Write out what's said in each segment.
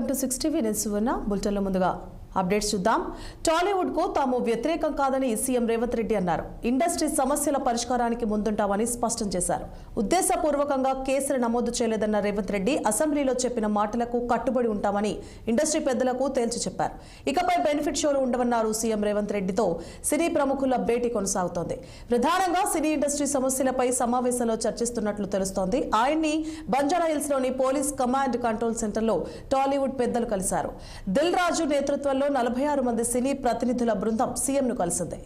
Welcome to 6 TV news బులెటిన్లో ముందుగా updates చూద్దాం. టాలీవుడ్ కు తాము వ్యతిరేకం కాదని సీఎం రేవంత్ రెడ్డి అన్నారు. ఇండస్ట్రీ సమస్యల పరిష్కారానికి ముందుంటామని స్పష్టం చేశారు. ఉద్దేశపూర్వకంగా కేసులు నమోదు చేయలేదన్న రేవంత్ రెడ్డి అసెంబ్లీలో చెప్పిన మాటలకు కట్టుబడి ఉంటామని ఇండస్ట్రీ పెద్దలకు తేల్చి చెప్పారు. ఇకపై బెనిఫిట్ షోలు ఉండవన్నారు. సీఎం రేవంత్ రెడ్డితో సినీ ప్రముఖుల భేటీ కొనసాగుతోంది. ప్రధానంగా సినీ ఇండస్ట్రీ సమస్యలపై సమావేశంలో చర్చిస్తున్నట్లు తెలుస్తోంది. ఆయన్ని బంజారాహిల్స్ లోని పోలీస్ కమాండ్ కంట్రోల్ సెంటర్లో టాలీవుడ్ పెద్దలు కలిశారు. దిల్ రాజు నేతృత్వంలో 46 మంది సినీ ప్రతినిధుల బృందం సీఎంను కలిసింది.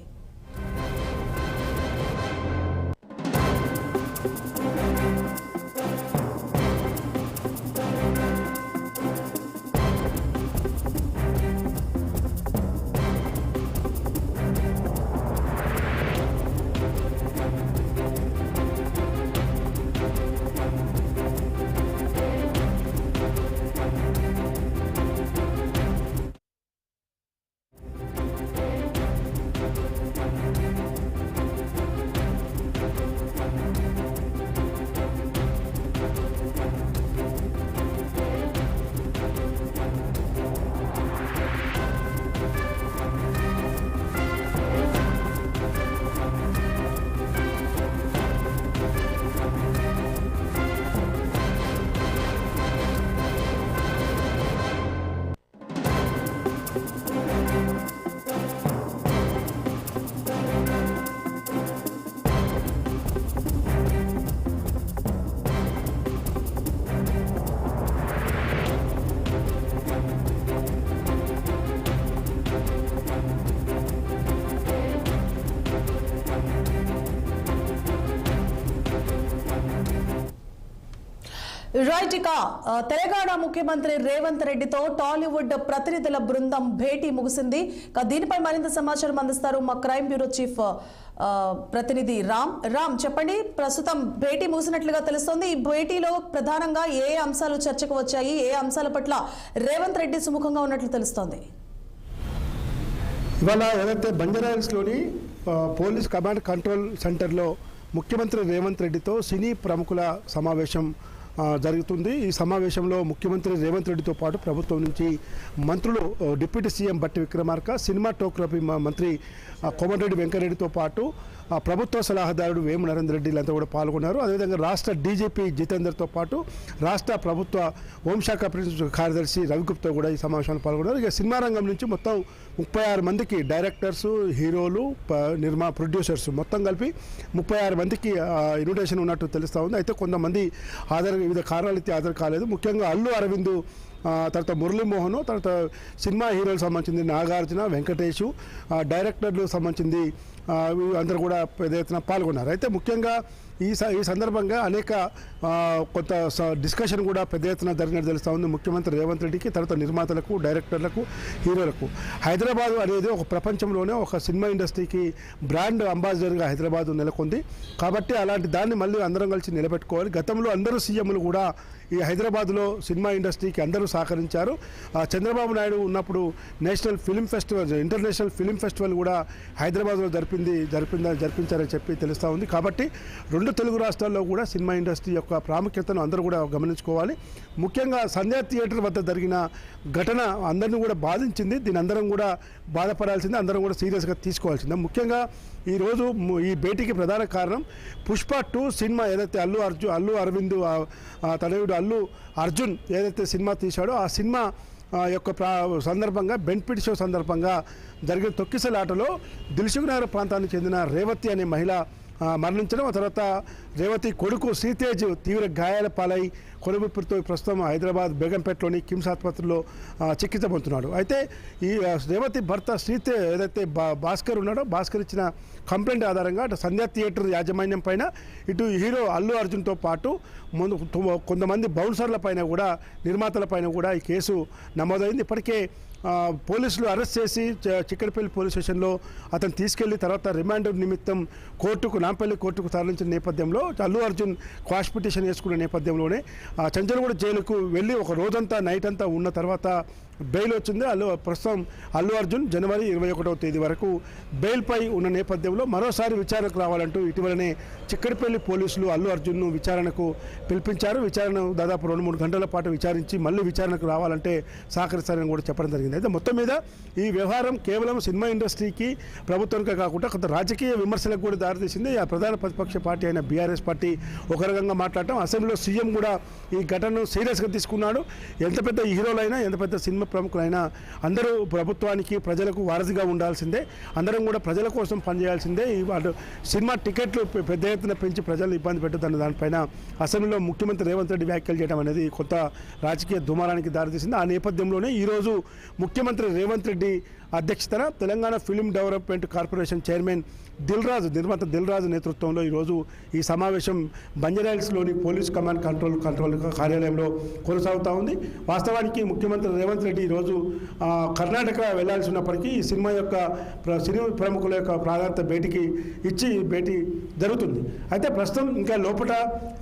రైట్, ఇక తెలంగాణ ముఖ్యమంత్రి రేవంత్ రెడ్డితో టాలీవుడ్ ప్రతినిధుల బృందం భేటీ ముగిసింది. దీనిపై మరింత సమాచారం అందిస్తారు మా క్రైమ్ బ్యూరో చీఫ్ ప్రతినిధి రామ్. చెప్పండి, ప్రస్తుతం భేటీ ముగిసినట్లుగా తెలుస్తోంది. ఈ భేటీలో ప్రధానంగా ఏ అంశాలు చర్చకు వచ్చాయి, ఏ అంశాల పట్ల రేవంత్ రెడ్డి సుముఖంగా ఉన్నట్లు తెలుస్తోంది? ఇవాళ ఏదైతే బంజారాహిల్స్లోని పోలీస్ కమాండ్ కంట్రోల్ సెంటర్లో ముఖ్యమంత్రి రేవంత్ రెడ్డితో సినీ ప్రముఖుల సమావేశం జరుగుతుంది. ఈ సమావేశంలో ముఖ్యమంత్రి రేవంత్ రెడ్డితో పాటు ప్రభుత్వం నుంచి మంత్రులు డిప్యూటీ సీఎం బట్టి విక్రమార్క, సినిమాటోగ్రఫీ మంత్రి కోమటిరెడ్డి వెంకరెడ్డితో పాటు ప్రభుత్వ సలహాదారుడు వేము నరేందర్ రెడ్డి అంతా కూడా పాల్గొన్నారు. అదేవిధంగా రాష్ట్ర డీజీపీ జితేందర్తో పాటు రాష్ట్ర ప్రభుత్వ హోంశాఖ కార్యదర్శి రవిగుప్తా కూడా ఈ సమావేశంలో పాల్గొన్నారు. ఇక సినిమా రంగం నుంచి మొత్తం 36 మందికి డైరెక్టర్సు, హీరోలు, ప్రొడ్యూసర్స్ మొత్తం కలిపి 36 మందికి ఇన్విటేషన్ ఉన్నట్టు తెలుస్తూ ఉంది. అయితే కొంతమంది వివిధ కారణాలైతే హాజరు కాలేదు. ముఖ్యంగా అల్లు అరవింద్, తర్వాత మురళీమోహన్, తర్వాత సినిమా హీరోలకు సంబంధించింది నాగార్జున, వెంకటేషు, డైరెక్టర్లకు సంబంధించింది అందరూ కూడా పెద్ద ఎత్తున పాల్గొన్నారు. అయితే ముఖ్యంగా ఈ సందర్భంగా అనేక కొంత డిస్కషన్ కూడా పెద్ద ఎత్తున జరిగినట్టు తెలుస్తూ ఉంది. ముఖ్యమంత్రి రేవంత్ రెడ్డికి, తర్వాత నిర్మాతలకు, డైరెక్టర్లకు, హీరోలకు హైదరాబాద్ అనేది ఒక ప్రపంచంలోనే ఒక సినిమా ఇండస్ట్రీకి బ్రాండ్ అంబాసిడర్గా హైదరాబాద్ నెలకొంది. కాబట్టి అలాంటి దాన్ని మళ్ళీ అందరం కలిసి నిలబెట్టుకోవాలి. గతంలో అందరూ సీఎంలు కూడా ఈ హైదరాబాద్లో సినిమా ఇండస్ట్రీకి అందరూ సహకరించారు. చంద్రబాబు నాయుడు ఉన్నప్పుడు national film festival, international film festival కూడా హైదరాబాద్లో జరిపించారని చెప్పి తెలుస్తూ ఉంది. కాబట్టి 2 తెలుగు రాష్ట్రాల్లో కూడా సినిమా ఇండస్ట్రీ యొక్క ప్రాముఖ్యతను అందరూ కూడా గమనించుకోవాలి. ముఖ్యంగా సంధ్యా థియేటర్ వద్ద జరిగిన ఘటన అందరినీ కూడా బాధించింది. దీని అందరం కూడా బాధపడాల్సిందే, అందరం కూడా సీరియస్గా తీసుకోవాల్సిందే. ముఖ్యంగా ఈరోజు ఈ భేటీకి ప్రధాన కారణం పుష్ప 2 సినిమా ఏదైతే అల్లు అరవింద్ తనయుడు అల్లు అర్జున్ ఏదైతే సినిమా తీశాడో ఆ సినిమా యొక్క సందర్భంగా బెనిఫిట్ షో సందర్భంగా జరిగిన తొక్కిసలాటలో దిల్సుఖ్ నగర్ ప్రాంతానికి చెందిన రేవతి అనే మహిళ మరణించడం, ఆ తర్వాత రేవతి కొడుకు శ్రీతేజ్ తీవ్ర గాయాల పాలై కొనుగుపిరితో ప్రస్తుతం హైదరాబాద్ బేగంపేటలోని కిమ్స్ ఆసుపత్రిలో చికిత్స పొందుతున్నాడు. అయితే ఈ రేవతి భర్త శ్రీతేజ్ ఏదైతే భాస్కర్ ఉన్నాడో, భాస్కర్ ఇచ్చిన కంప్లైంట్ ఆధారంగా అటు సంధ్యా థియేటర్ యాజమాన్యం పైన, ఇటు హీరో అల్లు అర్జున్తో పాటు కొంతమంది బౌన్సర్ల పైన కూడా, నిర్మాతల పైన కూడా ఈ కేసు నమోదైంది. ఇప్పటికే పోలీసులు అరెస్ట్ చేసి చిక్కడపల్లి పోలీస్ స్టేషన్లో అతను తీసుకెళ్లి తర్వాత రిమాండ్ నిమిత్తం నాంపల్లి కోర్టుకు తరలించిన నేపథ్యంలో అల్లు అర్జున్ క్వాష్ పిటిషన్ వేసుకున్న నేపథ్యంలోనే చంచల్గూడ జైలుకు వెళ్ళి ఒక రోజంతా నైట్ అంతా ఉన్న తర్వాత బెయిల్ వచ్చింది. ప్రస్తుతం అల్లు అర్జున్ జనవరి 21వ తేదీ వరకు బెయిల్పై ఉన్న నేపథ్యంలో మరోసారి విచారణకు రావాలంటూ ఇటీవలనే చిక్కడపల్లి పోలీసులు అల్లు అర్జున్ను విచారణకు పిలిపించారు. విచారణ దాదాపు 2-3 గంటల పాటు విచారించి మళ్ళీ విచారణకు రావాలంటే సహకరిస్తారని కూడా చెప్పడం జరిగింది. అయితే మొత్తం మీద ఈ వ్యవహారం కేవలం సినిమా ఇండస్ట్రీకి ప్రభుత్వానికే కాకుండా కొంత రాజకీయ విమర్శలకు కూడా దారితీసింది. ఆ ప్రధాన ప్రతిపక్ష పార్టీ అయిన బీఆర్ఎస్ పార్టీ ఒక రకంగా మాట్లాడటం, అసెంబ్లీలో సీఎం కూడా ఈ ఘటనను సీరియస్గా తీసుకున్నాడు. ఎంత పెద్ద హీరోలైనా ఎంత పెద్ద సినిమా ప్రముఖులైనా అందరూ ప్రభుత్వానికి ప్రజలకు వారధిగా ఉండాల్సిందే, అందరం కూడా ప్రజల కోసం పనిచేయాల్సిందే. వాటి సినిమా టికెట్లు పెద్ద ఎత్తున పెంచి ప్రజలు ఇబ్బంది పెట్టద్దన్న దానిపైన అసెంబ్లీలో ముఖ్యమంత్రి రేవంత్ రెడ్డి వ్యాఖ్యలు చేయడం అనేది కొత్త రాజకీయ దుమారానికి దారితీసింది. ఆ నేపథ్యంలోనే ఈరోజు ముఖ్యమంత్రి రేవంత్ రెడ్డి అధ్యక్షతన Telangana film development corporation chairman నిర్మాత దిల్ రాజు నేతృత్వంలో ఈరోజు ఈ సమావేశం బంజారాహిల్స్లోని పోలీస్ కమాండ్ కంట్రోల్ కార్యాలయంలో కొనసాగుతూ ఉంది. వాస్తవానికి ముఖ్యమంత్రి రేవంత్ రెడ్డి ఈరోజు కర్ణాటక వెళ్లాల్సి ఉన్నప్పటికీ ఈ సినిమా యొక్క సినిమా ప్రముఖుల యొక్క ప్రాధాన్యత భేటీ జరుగుతుంది. అయితే ప్రస్తుతం ఇంకా లోపల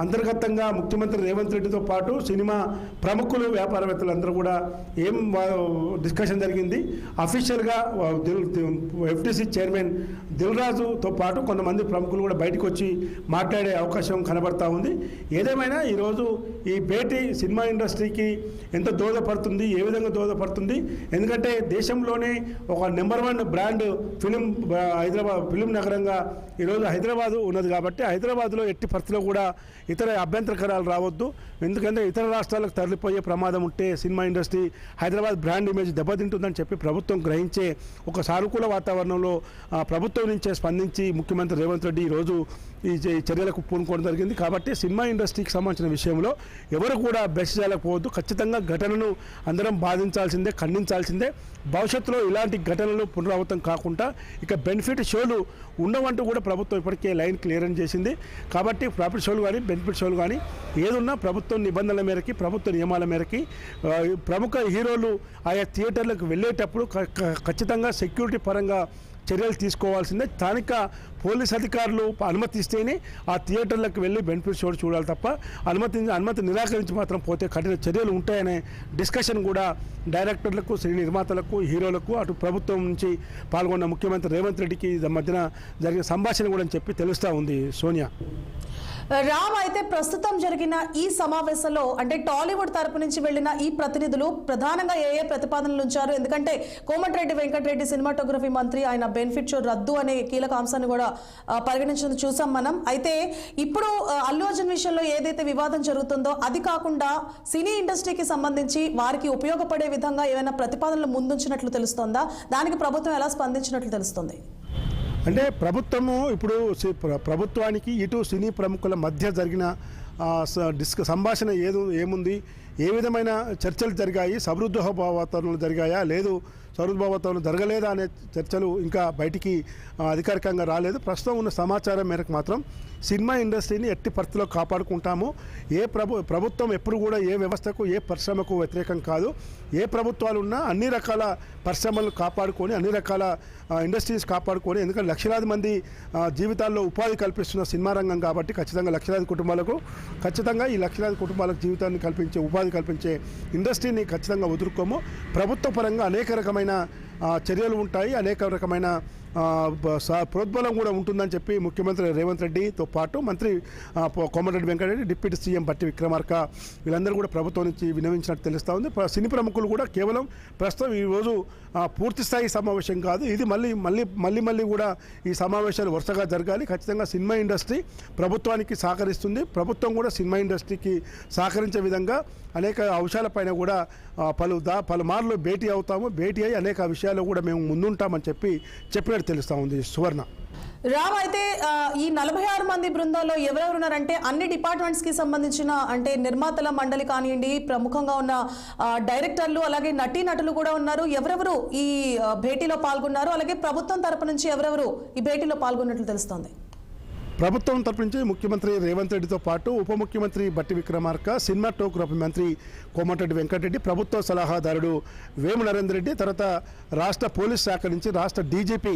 అంతర్గతంగా ముఖ్యమంత్రి రేవంత్ రెడ్డితో పాటు సినిమా ప్రముఖులు వ్యాపారవేత్తలు అందరూ కూడా ఏం డిస్కషన్ జరిగింది, అఫీషియల్గా ఎఫ్టీసీ చైర్మన్ దిల్ రాజుతో పాటు కొంతమంది ప్రముఖులు కూడా బయటకు వచ్చి మాట్లాడే అవకాశం కనబడతా ఉంది. ఏదేమైనా ఈరోజు ఈ భేటీ సినిమా ఇండస్ట్రీకి ఎంత దోహదపడుతుంది, ఏ విధంగా దోహదపడుతుంది, ఎందుకంటే దేశంలోనే ఒక నెంబర్ 1 బ్రాండ్ హైదరాబాద్ ఫిలిం నగరంగా ఈరోజు హైదరాబాదు ఉన్నది కాబట్టి హైదరాబాద్లో ఎట్టి పరిస్థితిలో కూడా ఇతర అభ్యంతరకరాలు రావద్దు. ఎందుకంటే ఇతర రాష్ట్రాలకు తరలిపోయే ప్రమాదం ఉంటే cinema industry Hyderabad brand image దెబ్బతింటుందని చెప్పి ప్రభుత్వం గ్రహించే ఒక సానుకూల వాతావరణంలో ప్రభుత్వం నుంచే స్పందించి ముఖ్యమంత్రి రేవంత్ రెడ్డి ఈరోజు ఈ చర్యలకు పూనుకోవడం జరిగింది. కాబట్టి సినిమా ఇండస్ట్రీకి సంబంధించిన విషయంలో ఎవరు కూడా బెస్ట్ చేయలేకపోవద్దు. ఖచ్చితంగా ఘటనను అందరం బాధించాల్సిందే, ఖండించాల్సిందే. భవిష్యత్తులో ఇలాంటి ఘటనలు పునరావృతం కాకుండా ఇక బెనిఫిట్ షోలు ఉండవంటూ కూడా ప్రభుత్వం ఇప్పటికే లైన్ క్లియరెన్స్ చేసింది. కాబట్టి ప్రాఫిట్ షోలు కానీ బెనిఫిట్ షోలు కానీ ఏదున్నా ప్రభుత్వం నిబంధనల మేరకి, ప్రభుత్వ నియమాల మేరకి ప్రముఖ హీరోలు ఆయా థియేటర్లకు వెళ్ళేటప్పుడు ఖచ్చితంగా సెక్యూరిటీ పరంగా చర్యలు తీసుకోవాల్సిందే. స్థానిక పోలీస్ అధికారులు అనుమతిస్తేనే ఆ థియేటర్లకు వెళ్ళి బెనిఫిట్ షో చూడాలి తప్ప అనుమతి నిరాకరించి మాత్రం పోతే కఠిన చర్యలు ఉంటాయనే డిస్కషన్ కూడా డైరెక్టర్లకు, సినీ నిర్మాతలకు, హీరోలకు, అటు ప్రభుత్వం నుంచి పాల్గొన్న ముఖ్యమంత్రి రేవంత్ రెడ్డికి మధ్యన జరిగిన సంభాషణ కూడా అని చెప్పి తెలుస్తూ ఉంది. సోనియా రామ్, అయితే ప్రస్తుతం జరిగిన ఈ సమావేశంలో అంటే టాలీవుడ్ తరపు నుంచి వెళ్లిన ఈ ప్రతినిధులు ప్రధానంగా ఏ ప్రతిపాదనలు ఉంచారు? ఎందుకంటే కోమటిరెడ్డి వెంకటరెడ్డి సినిమాటోగ్రఫీ మంత్రి ఆయన బెనిఫిట్ షో రద్దు అనే కీలక అంశాన్ని కూడా పరిగణించడం చూసాం మనం. అయితే ఇప్పుడు అల్లు అర్జున్ విషయంలో ఏదైతే వివాదం జరుగుతుందో అది కాకుండా సినీ ఇండస్ట్రీకి సంబంధించి వారికి ఉపయోగపడే విధంగా ఏమైనా ప్రతిపాదనలు ముందుంచినట్లు తెలుస్తోందా? దానికి ప్రభుత్వం ఎలా స్పందించినట్లు తెలుస్తుంది? అంటే ప్రభుత్వానికి ఇటు సినీ ప్రముఖుల మధ్య జరిగిన సంభాషణ ఏముంది, ఏ విధమైన చర్చలు జరిగాయి, సౌహృదభావాతావరణలు జరిగాయా, లేదు సౌహృదభావాతావరణం జరగలేదా అనే చర్చలు ఇంకా బయటికి అధికారికంగా రాలేదు. ప్రస్తుతం ఉన్న సమాచారం మేరకు మాత్రం సినిమా ఇండస్ట్రీని ఎట్టి పరిస్థితిలో కాపాడుకుంటాము. ప్రభుత్వం ఎప్పుడు కూడా ఏ వ్యవస్థకు, ఏ పరిశ్రమకు వ్యతిరేకం కాదు. ఏ ప్రభుత్వాలు ఉన్నా అన్ని రకాల పరిశ్రమలను కాపాడుకొని, అన్ని రకాల ఇండస్ట్రీస్ కాపాడుకొని, ఎందుకంటే లక్షలాది మంది జీవితాల్లో ఉపాధి కల్పిస్తున్న సినిమా రంగం కాబట్టి ఖచ్చితంగా ఈ లక్షలాది కుటుంబాలకు జీవితాన్ని కల్పించే, ఉపాధి కల్పించే ఇండస్ట్రీని ఖచ్చితంగా వదులుకోము. ప్రభుత్వ పరంగా అనేక రకమైన చర్యలు ఉంటాయి, అనేక రకమైన ప్రోద్బలం కూడా ఉంటుందని చెప్పి ముఖ్యమంత్రి రేవంత్ రెడ్డితో పాటు మంత్రి కోమటిరెడ్డి వెంకటరెడ్డి, డిప్యూటీ సీఎం భట్టి విక్రమార్క వీళ్ళందరూ కూడా ప్రభుత్వం నుంచి విన్నవించినట్టు తెలుస్తూ ఉంది. సినీ ప్రముఖులు కూడా కేవలం ప్రస్తుతం ఈరోజు పూర్తి స్థాయి సమావేశం కాదు, ఇది మళ్ళీ కూడా ఈ సమావేశాలు వరుసగా జరగాలి. ఖచ్చితంగా సినిమా ఇండస్ట్రీ ప్రభుత్వానికి సహకరిస్తుంది, ప్రభుత్వం కూడా సినిమా ఇండస్ట్రీకి సహకరించే విధంగా అనేక అంశాలపైన కూడా పలుమార్లు భేటీ అవుతాము. భేటీ అయ్యి అనేక విషయాలు కూడా మేము ముందుంటామని చెప్పినట్టు తెలుస్తూ ఉంది. సువర్ణ రామ్, అయితే ఈ 46 మంది బృందంలో ఎవరెవరు ఉన్నారంటే అన్ని డిపార్ట్మెంట్స్ కి సంబంధించిన అంటే నిర్మాతల మండలి కానివ్వండి, ప్రముఖంగా ఉన్న డైరెక్టర్లు, అలాగే నటీనటులు కూడా ఉన్నారు. ఎవరెవరు ఈ భేటీలో పాల్గొన్నారు, అలాగే ప్రభుత్వం తరపు నుంచి ఎవరెవరు ఈ భేటీలో పాల్గొన్నట్లు తెలుస్తోంది? ప్రభుత్వం తరపు నుంచి ముఖ్యమంత్రి రేవంత్ రెడ్డితో పాటు ఉప ముఖ్యమంత్రి బట్టి విక్రమార్క, సినిమాటోగ్రఫీ మంత్రి కోమటిరెడ్డి వెంకటరెడ్డి, ప్రభుత్వ సలహాదారుడు వేము నరేందర్ రెడ్డి, తర్వాత రాష్ట్ర పోలీస్ శాఖ నుంచి రాష్ట్ర డీజీపీ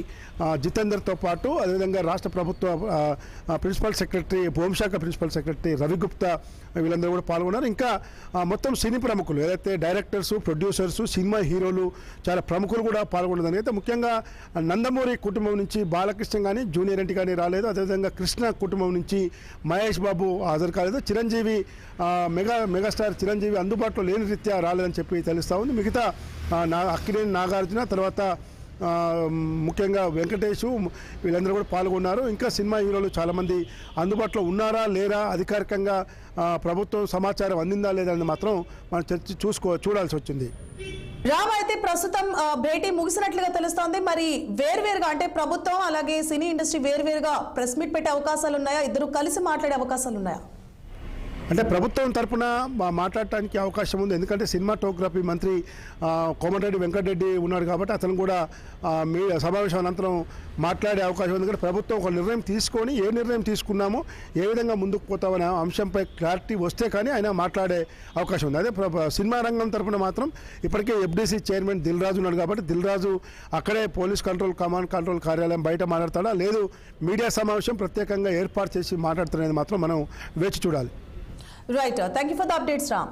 జితేందర్తో పాటు అదేవిధంగా రాష్ట్ర ప్రభుత్వ ప్రిన్సిపల్ సెక్రటరీ, హోంశాఖ ప్రిన్సిపల్ సెక్రటరీ రవిగుప్తా వీళ్ళందరూ కూడా పాల్గొన్నారు. ఇంకా మొత్తం సినీ ప్రముఖులు ఏదైతే డైరెక్టర్స్, ప్రొడ్యూసర్స్, సినిమా హీరోలు చాలా ప్రముఖులు కూడా పాల్గొన్నదని అయితే ముఖ్యంగా నందమూరి కుటుంబం నుంచి బాలకృష్ణ కానీ, జూనియర్ ఎన్టీ కానీ రాలేదు. అదేవిధంగా కృష్ణ కుటుంబం నుంచి మహేష్ బాబు హాజరు కాలేదు. చిరంజీవి మెగాస్టార్ చిరంజీవి అందుబాటులో లేని రీత్యా రాలేదని చెప్పి తెలుస్తూ ఉంది. మిగతా అక్కినేని నాగార్జున, తర్వాత ముఖ్యంగా వెంకటేష్ వీళ్ళందరూ కూడా పాల్గొన్నారు. ఇంకా సినిమా హీరోలు చాలామంది అందుబాటులో ఉన్నారా లేరా, అధికారికంగా ప్రభుత్వం సమాచారం అందిందా లేదా అని మాత్రం మనం చూడాల్సి వచ్చింది. రామ్, అయితే ప్రస్తుతం భేటీ ముగిసినట్లుగా తెలుస్తోంది. మరి వేర్వేరుగా అంటే ప్రభుత్వం అలాగే సినీ ఇండస్ట్రీ వేర్వేరుగా ప్రెస్ మీట్ పెట్టే అవకాశాలు ఉన్నాయా? ఇద్దరు కలిసి మాట్లాడే అవకాశాలు ఉన్నాయా? అంటే ప్రభుత్వం తరపున మాట్లాడటానికి అవకాశం ఉంది. ఎందుకంటే సినిమాటోగ్రఫీ మంత్రి కోమటిరెడ్డి వెంకటరెడ్డి ఉన్నాడు కాబట్టి అతను కూడా సమావేశం అనంతరం మాట్లాడే అవకాశం ఉంది. ఎందుకంటే ప్రభుత్వం ఒక నిర్ణయం తీసుకొని ఏ నిర్ణయం తీసుకున్నామో, ఏ విధంగా ముందుకు పోతామనే అంశంపై క్లారిటీ వస్తే కానీ ఆయన మాట్లాడే అవకాశం ఉంది. అదే సినిమా రంగం తరపున మాత్రం ఇప్పటికే ఎఫ్డీసీ చైర్మన్ దిల్ రాజు ఉన్నాడు కాబట్టి దిల్ రాజు అక్కడే పోలీస్ కమాండ్ కంట్రోల్ కార్యాలయం బయట మాట్లాడతాడా, లేదు మీడియా సమావేశం ప్రత్యేకంగా ఏర్పాటు చేసి మాట్లాడుతున్నది మాత్రం మనం వేచి చూడాలి. Right. Thank you for the updates, Ram.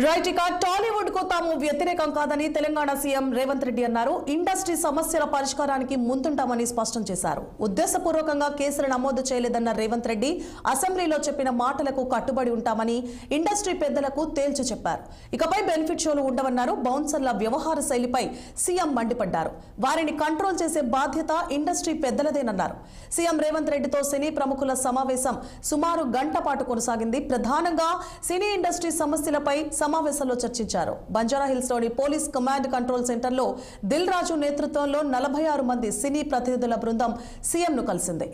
Right, ఇక టాలీవుడ్ కు తాము వ్యతిరేకం కాదని తెలంగాణ సీఎం రేవంత్ రెడ్డి అన్నారు. ఇండస్ట్రీ సమస్యల పరిష్కారానికి ముందుంటామని స్పష్టం చేశారు. ఉద్దేశపూర్వకంగా కేసులు నమోదు చేయలేదన్న రేవంత్ రెడ్డి అసెంబ్లీలో చెప్పిన మాటలకు కట్టుబడి ఉంటామని ఇండస్ట్రీ పెద్దలకు తేల్చి చెప్పారు. ఇకపై బెనిఫిట్ షోలు ఉండవన్నారు. బౌన్సర్ల వ్యవహార శైలిపై సీఎం మండిపడ్డారు. వారిని కంట్రోల్ చేసే బాధ్యత ఇండస్ట్రీ పెద్దలదేనన్నారు. సీఎం రేవంత్ రెడ్డితో సినీ ప్రముఖుల సమావేశం సుమారు గంట పాటు కొనసాగింది. ప్రధానంగా సినీ ఇండస్ట్రీ సమస్యలపై సమావేశంలో చర్చించారు. బంజారాహిల్స్ లోని పోలీస్ కమాండ్ కంట్రోల్ సెంటర్ లో దిల్ రాజు నేతృత్వంలో 46 మంది సినీ ప్రతినిధుల బృందం సీఎం ను కలిసింది.